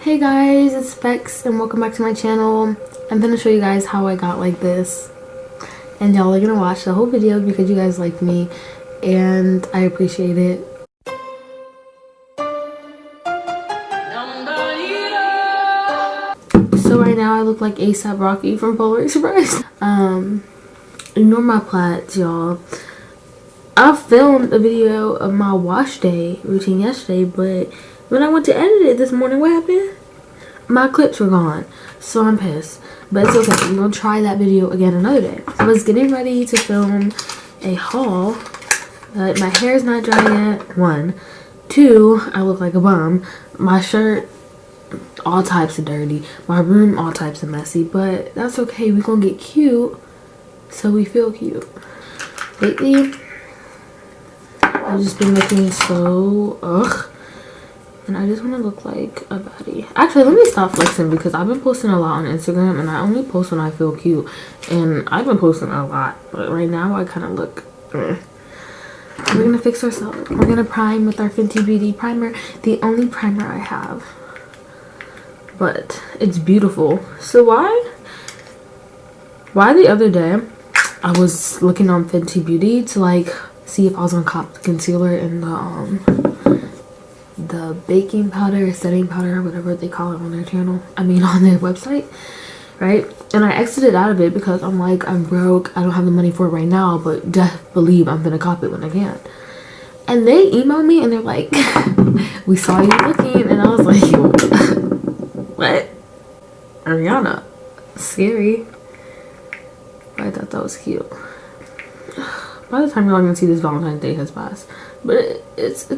Hey guys, it's becs and welcome back to my channel. I'm gonna show you guys how I got like this, and y'all are gonna watch the whole video because you guys like me and I appreciate it. So right now I look like ASAP Rocky from Polar Express. Ignore my plaits, y'all. I filmed a video of my wash day routine yesterday, but when I went to edit it this morning, what happened? My clips were gone, so I'm pissed. But it's okay, I'm gonna try that video again another day. I was getting ready to film a haul, but my hair's not dry yet, 1. 2, I look like a bum. My shirt, all types of dirty. My room, all types of messy, but that's okay, we gonna get cute, so we feel cute. Lately, I've just been looking so, and I just want to look like a baddie. Actually, let me stop flexing because I've been posting a lot on Instagram and I only post when I feel cute. And I've been posting a lot, but right now I kind of look, We're going to fix ourselves. We're going to prime with our Fenty Beauty primer. The only primer I have. But it's beautiful. So why the other day I was looking on Fenty Beauty to like see if I was going to cop the concealer and the baking powder, setting powder, whatever they call it on their channel, on their website, right? And I exited out of it because I'm like, I'm broke, I don't have the money for it right now, but just believe I'm gonna cop it when I can. And they emailed me and they're like, we saw you looking, and I was like, what? Ariana, scary. But I thought that was cute. By the time y'all gonna see this, Valentine's Day has passed, but it's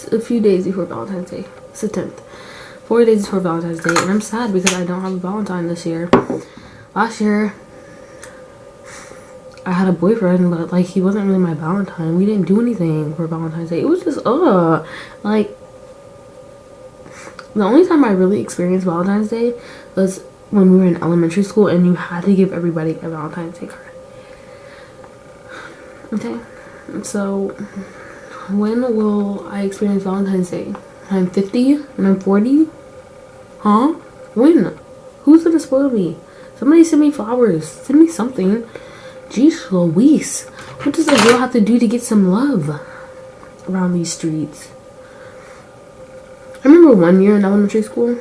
a few days before Valentine's Day. It's the 10th, 4 days before Valentine's Day, and I'm sad because I don't have a Valentine this year. Last year I had a boyfriend, but like he wasn't really my Valentine. We didn't do anything for Valentine's Day. It was just like the only time I really experienced Valentine's Day was when we were in elementary school and you had to give everybody a Valentine's Day card. Okay, so when will I experience Valentine's Day? When I'm 50? When I'm 40? Huh? When? Who's gonna spoil me? Somebody send me flowers. Send me something. Jeez Louise. What does a girl have to do to get some love around these streets? I remember one year in elementary school,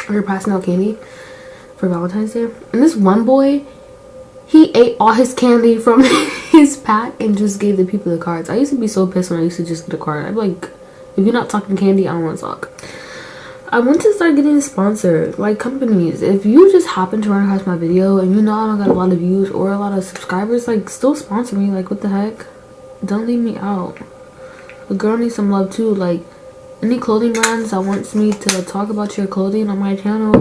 we were passing out candy for Valentine's Day. And this one boy, he ate all his candy from his pack and just gave the people the cards. I used to be so pissed when I used to just get a card. I'd be like, if you're not talking candy, I don't want to talk. I want to start getting sponsored, like companies. If you just happen to run across my video and you know I don't got a lot of views or a lot of subscribers, like still sponsor me. Like what the heck? Don't leave me out. The girl needs some love too. Like any clothing brands that wants me to talk about your clothing on my channel,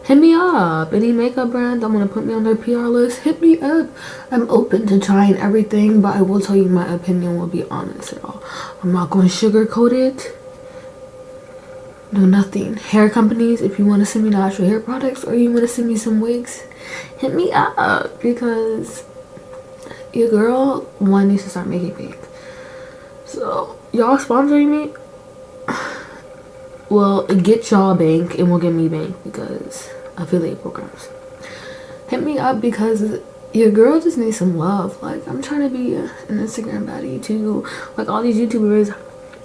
hit me up. Any makeup brand that want to put me on their PR list, hit me up. I'm open to trying everything, but I will tell you my opinion will be honest, y'all. I'm not going to sugarcoat it. No, nothing. Hair companies, if you want to send me natural hair products or you want to send me some wigs, hit me up because your girl, one, needs to start making bank. So, y'all sponsoring me? Well, get y'all bank and we'll get me bank because affiliate programs. Hit me up because your girl just needs some love. Like, I'm trying to be an Instagram baddie too. Like, all these YouTubers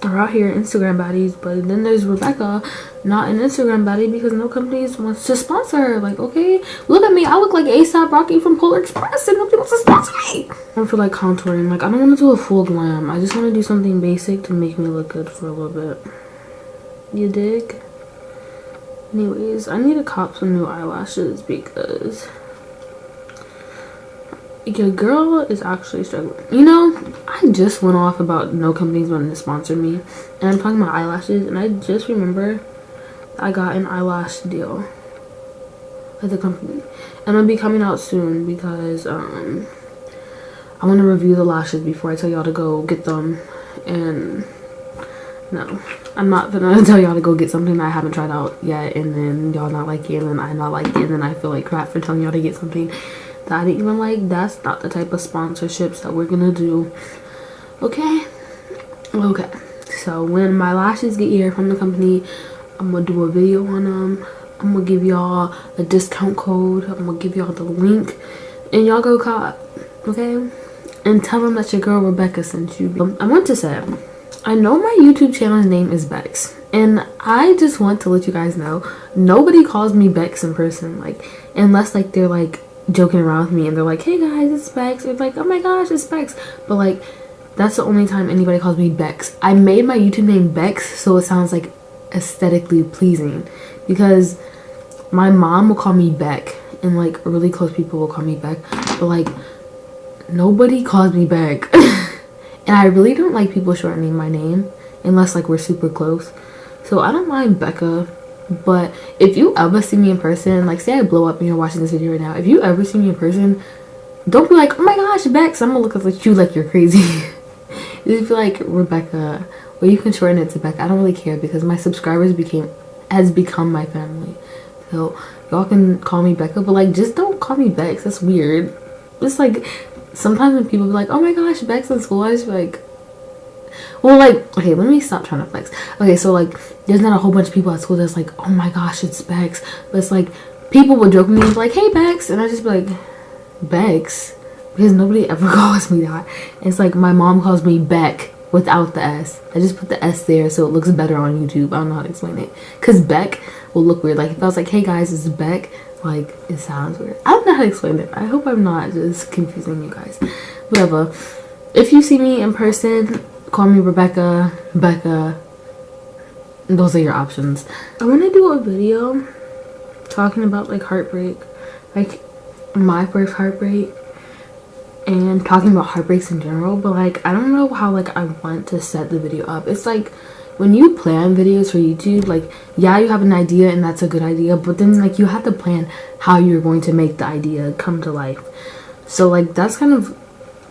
are out here Instagram baddies, but then there's Rebecca, not an Instagram baddie because no companies wants to sponsor her. Like, okay, look at me. I look like ASAP Rocky from Polar Express and nobody wants to sponsor me. I don't feel like contouring. Like, I don't want to do a full glam. I just want to do something basic to make me look good for a little bit. You dig? Anyways, I need to cop some new eyelashes because your girl is actually struggling. You know, I just went off about no companies wanting to sponsor me, and I'm talking about eyelashes, and I just remember I got an eyelash deal at the company, and it'll be coming out soon because I want to review the lashes before I tell y'all to go get them. And no, I'm not gonna tell y'all to go get something that I haven't tried out yet and then y'all not like it and then I not like it and then I feel like crap for telling y'all to get something that I didn't even like. That's not the type of sponsorships that we're gonna do. Okay, so when my lashes get here from the company, I'm gonna do a video on them. I'm gonna give y'all a discount code. I'm gonna give y'all the link, and y'all go cop, okay? And tell them that your girl Rebecca sent you. I want to say, I know my YouTube channel's name is Becs, and I just want to let you guys know, nobody calls me Becs in person, like, unless like they're like joking around with me and they're like, hey guys, it's Becs, or like, oh my gosh, it's Becs. But like, that's the only time anybody calls me Becs. I made my YouTube name Becs so it sounds like aesthetically pleasing, because my mom will call me Beck, and like really close people will call me Beck, but like nobody calls me Beck. And I really don't like people shortening my name unless like we're super close. So I don't mind Becca. But if you ever see me in person, like say I blow up and you're watching this video right now, if you ever see me in person, don't be like, oh my gosh, Bex, I'm gonna look at you like you're crazy. Just be like Rebecca, or you can shorten it to Beck. I don't really care, because my subscribers has become my family. So y'all can call me Becca, but like just don't call me Bex. That's weird. It's like sometimes when people be like, oh my gosh, Bex in school, I just be like, well, like, okay, let me stop trying to flex. Okay, so like there's not a whole bunch of people at school that's like, oh my gosh, it's Bex. But it's like people would joke with me and be like, hey Bex, and I just be like, Bex, because nobody ever calls me that. And it's like my mom calls me Beck without the S. I just put the S there so it looks better on YouTube. I don't know how to explain it, because Beck will look weird. Like if I was like, hey guys, it's Beck, like it sounds weird. I don't know how to explain it. I hope I'm not just confusing you guys. Whatever. If you see me in person, call me Rebecca, Becca. Those are your options. I want to do a video talking about like heartbreak, like my first heartbreak, and talking about heartbreaks in general. But like I don't know how like I want to set the video up. It's like when you plan videos for YouTube, like yeah, you have an idea and that's a good idea, but then like you have to plan how you're going to make the idea come to life. So like that's kind of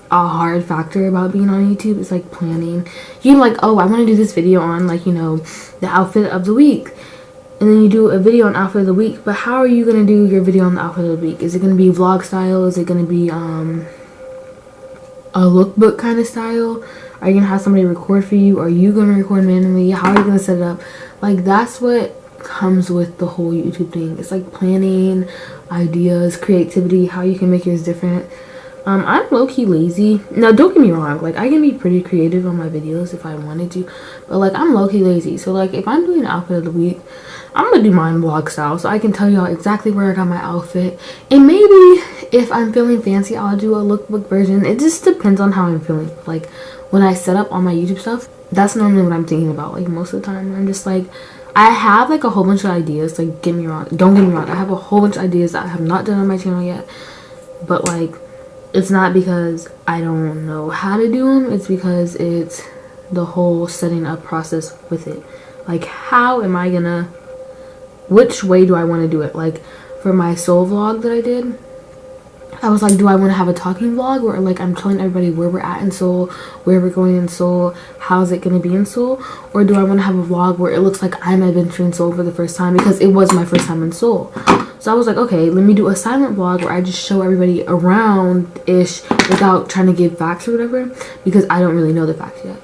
a hard factor about being on YouTube. Is like planning. You like, oh, I want to do this video on like, you know, the outfit of the week, and then you do a video on outfit of the week, but how are you gonna do your video on the outfit of the week? Is it gonna be vlog style? Is it gonna be a lookbook kind of style? Are you gonna have somebody record for you? Are you gonna record manually? How are you gonna set it up? Like that's what comes with the whole YouTube thing. It's like planning, ideas, creativity, how you can make yours different. I'm low-key lazy. Now don't get me wrong, like I can be pretty creative on my videos if I wanted to, but like I'm low-key lazy. So like if I'm doing an outfit of the week, I'm gonna do mine vlog style, so I can tell y'all exactly where I got my outfit. And maybe if I'm feeling fancy, I'll do a lookbook version. It just depends on how I'm feeling. Like when I set up all my YouTube stuff, that's normally what I'm thinking about. Like most of the time I'm just like, I have like a whole bunch of ideas. Like don't get me wrong, I have a whole bunch of ideas that I have not done on my channel yet, but like it's not because I don't know how to do them. It's because it's the whole setting up process with it. Like how am I gonna, which way do I want to do it? Like for my Seoul vlog that I did, I was like, do I want to have a talking vlog where like I'm telling everybody where we're at in Seoul, where we're going in Seoul, how's it going to be in Seoul? Or do I want to have a vlog where it looks like I'm adventuring Seoul for the first time, because it was my first time in Seoul? So I was like, okay, let me do a silent vlog where I just show everybody around-ish without trying to give facts or whatever, because I don't really know the facts yet.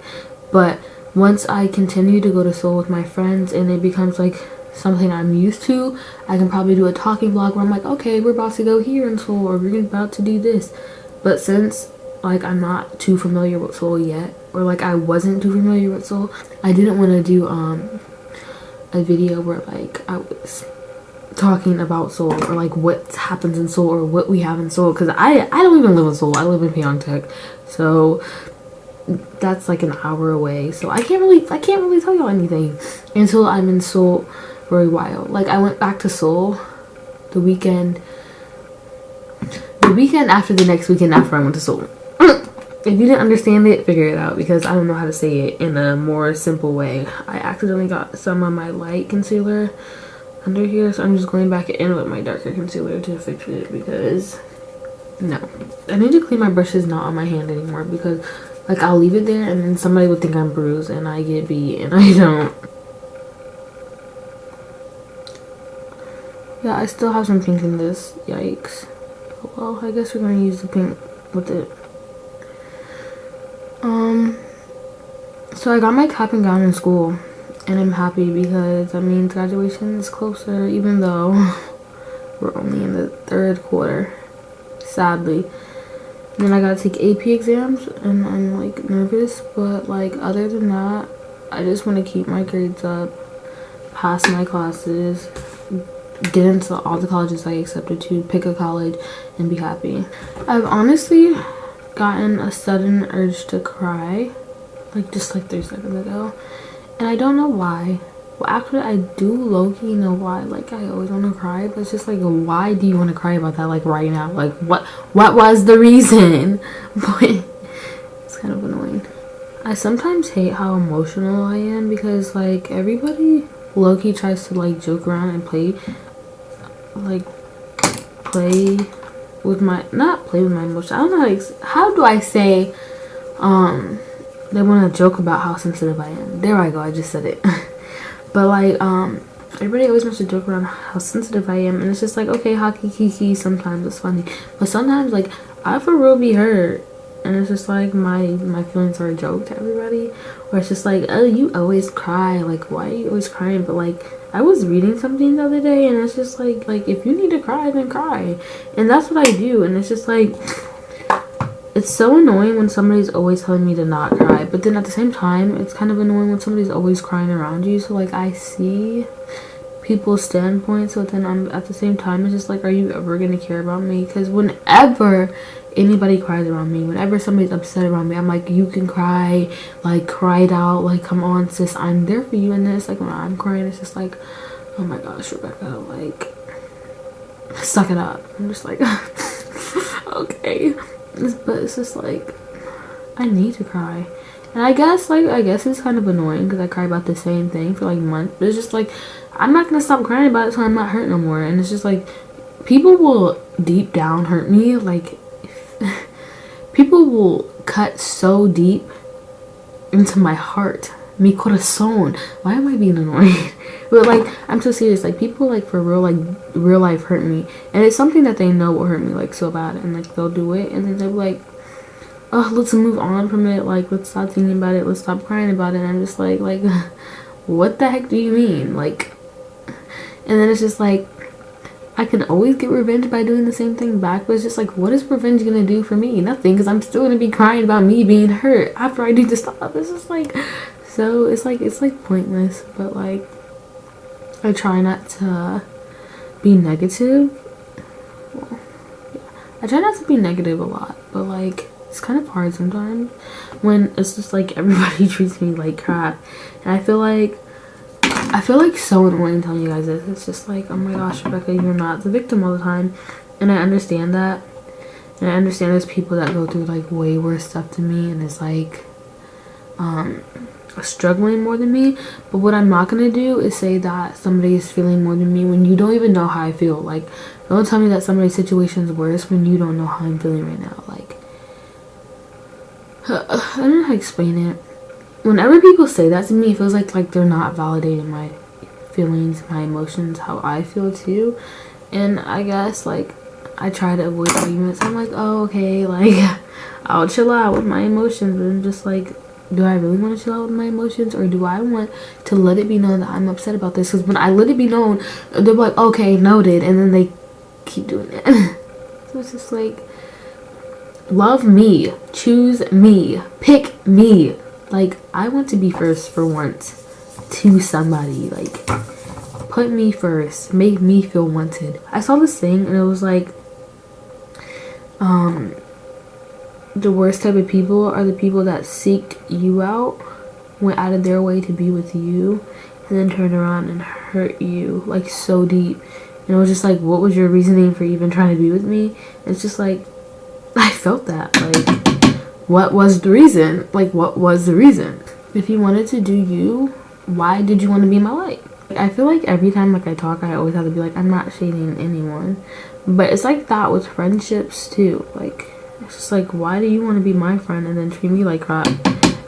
But once I continue to go to Seoul with my friends and it becomes like something I'm used to, I can probably do a talking vlog where I'm like, okay, we're about to go here in Seoul, or we're about to do this. But since like I'm not too familiar with Seoul yet, or like I wasn't too familiar with Seoul, I didn't want to do a video where like I was talking about Seoul, or like what happens in Seoul, or what we have in Seoul, because I don't even live in Seoul. I live in Pyeongtaek, so that's like an hour away. So I can't really tell y'all anything until I'm in Seoul for a while. Like I went back to Seoul the weekend after the next weekend after I went to Seoul. If you didn't understand it, figure it out, because I don't know how to say it in a more simple way. I accidentally got some of my light concealer under here, so I'm just going back in with my darker concealer to fix it, because no, I need to clean my brushes not on my hand anymore, because like I'll leave it there and then somebody would think I'm bruised and I get beat, and I don't. Yeah, I still have some pink in this. Yikes. Well, I guess we're gonna use the pink with it. So I got my cap and gown in school, And I'm happy because that means graduation is closer, even though we're only in the 3rd quarter, sadly. And then I gotta take AP exams, and I'm like nervous, but like other than that, I just want to keep my grades up, pass my classes, get into all the colleges I accepted to, pick a college, and be happy. I've honestly gotten a sudden urge to cry, like just like 3 seconds ago, and I don't know why. Well, actually, I do low-key know why. Like, I always want to cry, but it's just like, why do you want to cry about that, like, right now? Like, what was the reason? But it's kind of annoying. I sometimes hate how emotional I am because, like, everybody low-key tries to, like, joke around and play with my, not play with my emotions. I don't know how do I say, they want to joke about how sensitive I am. There I go, I just said it. But like, everybody always wants to joke around how sensitive I am, and it's just like, okay, hockey kiki, sometimes it's funny, but sometimes like I for real be hurt, and it's just like my feelings are a joke to everybody, or it's just like, oh, you always cry, like why are you always crying? But like, I was reading something the other day, and it's just like if you need to cry, then cry, and that's what I do. And it's just like, it's so annoying when somebody's always telling me to not cry, but then at the same time, it's kind of annoying when somebody's always crying around you. So like, I see people's standpoints, so then I'm at the same time, it's just like, are you ever gonna care about me? Because whenever anybody cries around me, whenever somebody's upset around me, I'm like, you can cry, like cry it out, like come on sis, I'm there for you. And then it's like when I'm crying, it's just like, oh my gosh, Rebecca, like suck it up. I'm just like okay. But it's just like, I need to cry. And I guess it's kind of annoying because I cry about the same thing for like months, but it's just like, I'm not gonna stop crying about it so I'm not hurt no more. And it's just like, people will deep down hurt me, like people will cut so deep into my heart, mi corazón. Why am I being annoying? But like, I'm so serious, like people like for real, like real life hurt me, and it's something that they know will hurt me like so bad, and like they'll do it, and then they'll be like, oh, let's move on from it, like let's stop thinking about it, let's stop crying about it. And I'm just like what the heck do you mean? Like, and then it's just like, I can always get revenge by doing the same thing back, but it's just like, what is revenge gonna do for me? Nothing, because I'm still gonna be crying about me being hurt after I do the stuff. It's just like, so it's like pointless. But like, I try not to be negative. Well, yeah. I try not to be negative a lot, but like, it's kind of hard sometimes when it's just like everybody treats me like crap, and I feel like so annoying telling you guys this. It's just like, oh my gosh, Rebecca, you're not the victim all the time. And I understand that, and I understand there's people that go through like way worse stuff than me, and it's like struggling more than me. But what I'm not gonna do is say that somebody is feeling more than me when you don't even know how I feel. Like, don't tell me that somebody's situation is worse when you don't know how I'm feeling right now. Like, I don't know how to explain it. Whenever people say that to me, it feels like they're not validating my feelings, my emotions, how I feel too. And I guess like, I try to avoid arguments. I'm like, oh, okay, like I'll chill out with my emotions. But I'm just like, do I really want to chill out with my emotions, or do I want to let it be known that I'm upset about this? Because when I let it be known, they're like, okay, noted, and then they keep doing it. So it's just like, love me, choose me, pick me. Like, I want to be first for once to somebody. Like, put me first, make me feel wanted. I saw this thing, and it was like, the worst type of people are the people that seeked you out, went out of their way to be with you, and then turned around and hurt you like so deep. And it was just like, what was your reasoning for even trying to be with me? And it's just like, I felt that. Like, what was the reason? Like, what was the reason? If you wanted to do you, why did you want to be in my life? Like, I feel like every time like I talk, I always have to be like, I'm not shading anyone, but it's like that with friendships too. Like, it's just like, why do you want to be my friend and then treat me like crap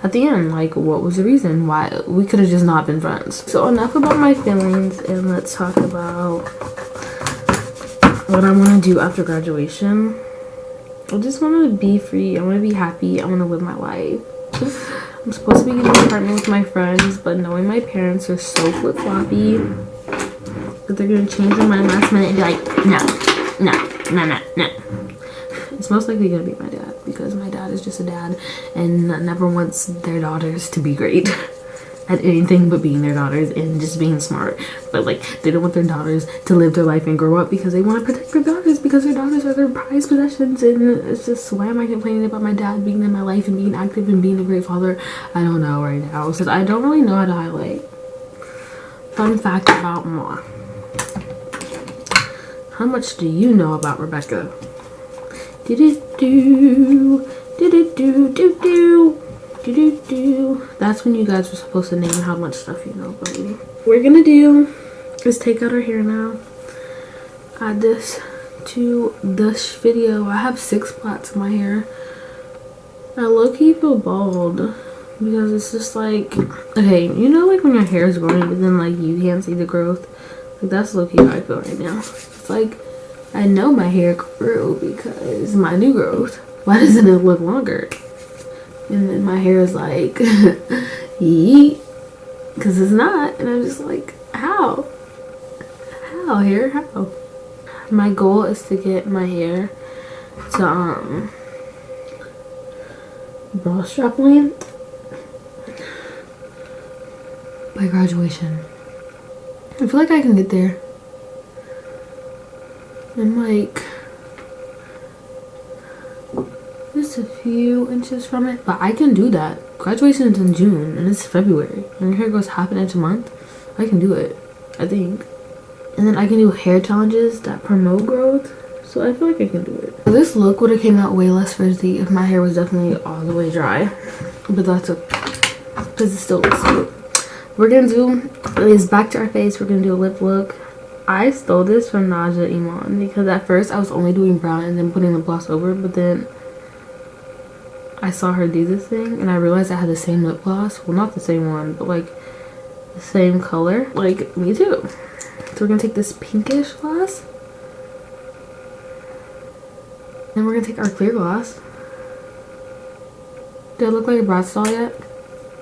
at the end? Like, what was the reason? Why? We could have just not been friends. So enough about my feelings, and let's talk about what I want to do after graduation. I just want to be free. I want to be happy. I want to live my life. I'm supposed to be getting an apartment with my friends, but knowing my parents are so flip-floppy that they're gonna change their mind last minute and be like, no. It's most likely gonna be my dad, because my dad is just a dad and never wants their daughters to be great at anything but being their daughters and just being smart. But like, they don't want their daughters to live their life and grow up, because they want to protect their daughters, because their daughters are their prized possessions. And it's just, why am I complaining about my dad being in my life and being active and being a great father? I don't know right now, because I don't really know how to highlight. Fun fact about Ma. How much do you know about Rebecca? That's when you guys were supposed to name how much stuff you know about me. What we're gonna do is take out our hair now. Add this to this video. I have 6 plaits in my hair. I low-key feel bald because it's just like, okay, you know, like when your hair is growing but then like you can't see the growth. Like, that's low-key how I feel right now. It's like, I know my hair grew because my new growth. Why doesn't it look longer? And then my hair is like, yeet, because it's not. And I'm just like, how? How, hair? How? My goal is to get my hair to bra strap length by graduation. I feel like I can get there. I'm like just a few inches from it, but I can do that. Graduation is in June and it's February, and your hair goes half an inch a month. I can do it, I think. And then I can do hair challenges that promote growth, so I feel like I can do it. So this look would have came out way less frizzy if my hair was definitely all the way dry, but that's okay because it still looks good. What we're gonna do is back to our face. We're gonna do a lip look. I stole this from Naja Iman because at first I was only doing brown and then putting lip gloss over, but then I saw her do this thing and I realized I had the same lip gloss. Well, not the same one, but like the same color. Like, me too. So we're gonna take this pinkish gloss. Then we're gonna take our clear gloss. Do I look like a brat stall yet?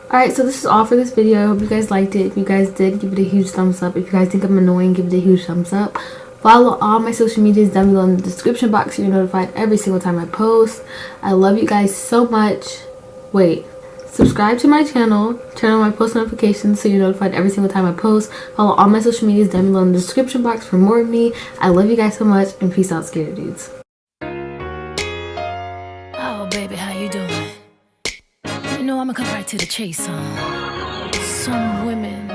Alright, so this is all for this video. I hope you guys liked it. If you guys did, give it a huge thumbs up. If you guys think I'm annoying, give it a huge thumbs up. Follow all my social medias down below in the description box so you're notified every single time I post. I love you guys so much. Wait, subscribe to my channel, turn on my post notifications so you're notified every single time I post. Follow all my social medias down below in the description box for more of me. I love you guys so much, and peace out, skater dudes. Oh baby, how you doing? You know, I'ma come right to the chase, Some women